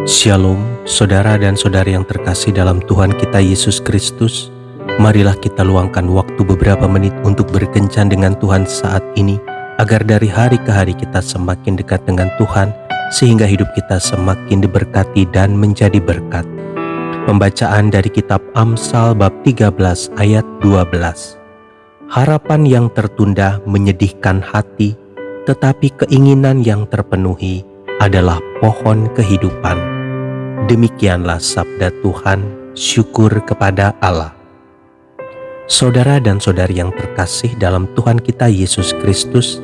Shalom, saudara dan saudari yang terkasih dalam Tuhan kita Yesus Kristus. Marilah kita luangkan waktu beberapa menit untuk berkencan dengan Tuhan saat ini, agar dari hari ke hari kita semakin dekat dengan Tuhan, sehingga hidup kita semakin diberkati dan menjadi berkat. Pembacaan dari kitab Amsal bab 13 ayat 12. Harapan yang tertunda menyedihkan hati, tetapi keinginan yang terpenuhi adalah pohon kehidupan. Demikianlah sabda Tuhan, syukur kepada Allah. Saudara dan saudari yang terkasih dalam Tuhan kita Yesus Kristus,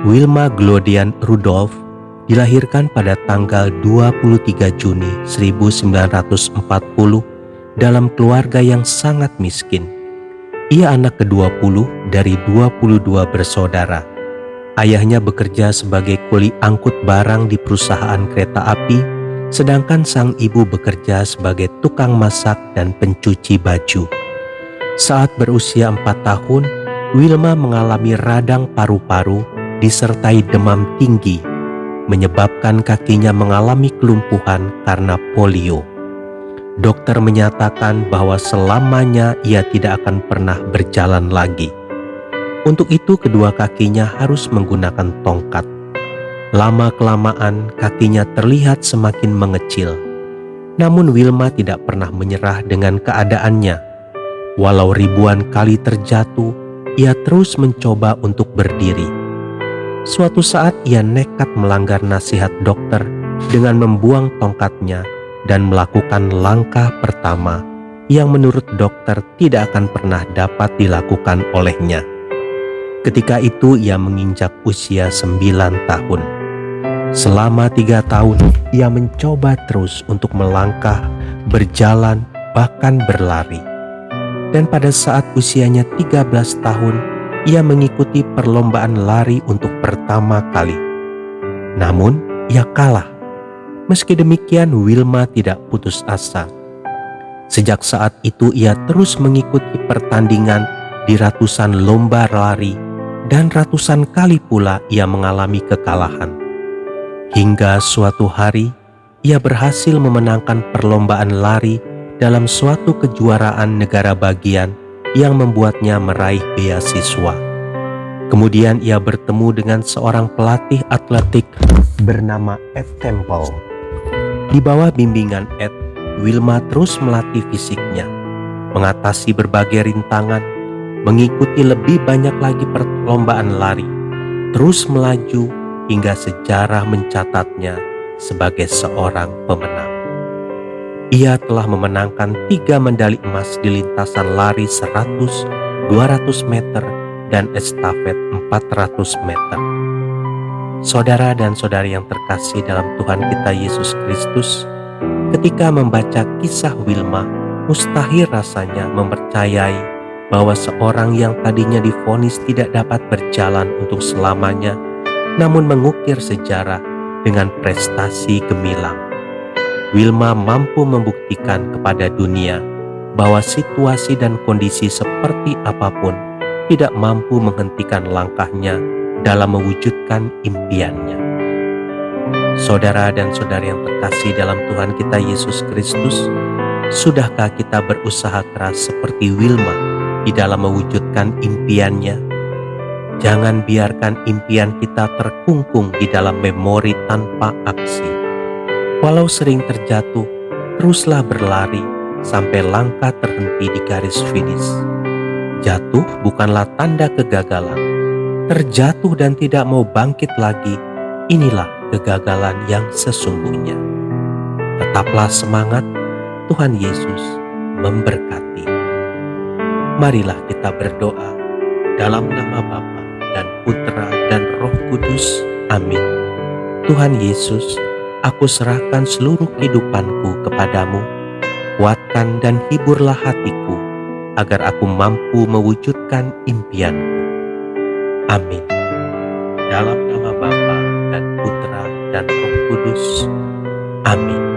Wilma Glodian Rudolph dilahirkan pada tanggal 23 Juni 1940 dalam keluarga yang sangat miskin. Ia anak ke-20 dari 22 bersaudara. Ayahnya bekerja sebagai kuli angkut barang di perusahaan kereta api, sedangkan sang ibu bekerja sebagai tukang masak dan pencuci baju. Saat berusia 4 tahun, Wilma mengalami radang paru-paru disertai demam tinggi, menyebabkan kakinya mengalami kelumpuhan karena polio. Dokter menyatakan bahwa selamanya ia tidak akan pernah berjalan lagi. Untuk itu kedua kakinya harus menggunakan tongkat. Lama-kelamaan kakinya terlihat semakin mengecil. Namun Wilma tidak pernah menyerah dengan keadaannya. Walau ribuan kali terjatuh, ia terus mencoba untuk berdiri. Suatu saat ia nekat melanggar nasihat dokter dengan membuang tongkatnya dan melakukan langkah pertama yang menurut dokter tidak akan pernah dapat dilakukan olehnya. Ketika itu ia menginjak usia 9 tahun. Selama 3 tahun ia mencoba terus untuk melangkah, berjalan, bahkan berlari. Dan pada saat usianya 13 tahun, ia mengikuti perlombaan lari untuk pertama kali. Namun ia kalah. Meski demikian Wilma tidak putus asa. Sejak saat itu ia terus mengikuti pertandingan di ratusan lomba lari, dan ratusan kali pula ia mengalami kekalahan. Hingga suatu hari, ia berhasil memenangkan perlombaan lari dalam suatu kejuaraan negara bagian yang membuatnya meraih beasiswa. Kemudian ia bertemu dengan seorang pelatih atletik bernama Ed Temple. Di bawah bimbingan Ed, Wilma terus melatih fisiknya, mengatasi berbagai rintangan, mengikuti lebih banyak lagi perlombaan lari, terus melaju hingga sejarah mencatatnya sebagai seorang pemenang. Ia telah memenangkan 3 medali emas di lintasan lari 100, 200 meter, dan estafet 400 meter. Saudara dan saudari yang terkasih dalam Tuhan kita Yesus Kristus, ketika membaca kisah Wilma, mustahil rasanya mempercayai bahwa seorang yang tadinya divonis tidak dapat berjalan untuk selamanya, namun mengukir sejarah dengan prestasi gemilang. Wilma mampu membuktikan kepada dunia bahwa situasi dan kondisi seperti apapun tidak mampu menghentikan langkahnya dalam mewujudkan impiannya. Saudara dan saudari yang terkasih dalam Tuhan kita Yesus Kristus, sudahkah kita berusaha keras seperti Wilma di dalam mewujudkan impiannya? Jangan biarkan impian kita terkungkung di dalam memori tanpa aksi. Walau sering terjatuh, teruslah berlari sampai langkah terhenti di garis finish. Jatuh bukanlah tanda kegagalan. Terjatuh dan tidak mau bangkit lagi, inilah kegagalan yang sesungguhnya. Tetaplah semangat, Tuhan Yesus memberkati. Marilah kita berdoa dalam nama Bapa dan Putra dan Roh Kudus. Amin. Tuhan Yesus, aku serahkan seluruh kehidupanku kepadamu. Kuatkan dan hiburlah hatiku, agar aku mampu mewujudkan impianku. Amin. Dalam nama Bapa dan Putra dan Roh Kudus. Amin.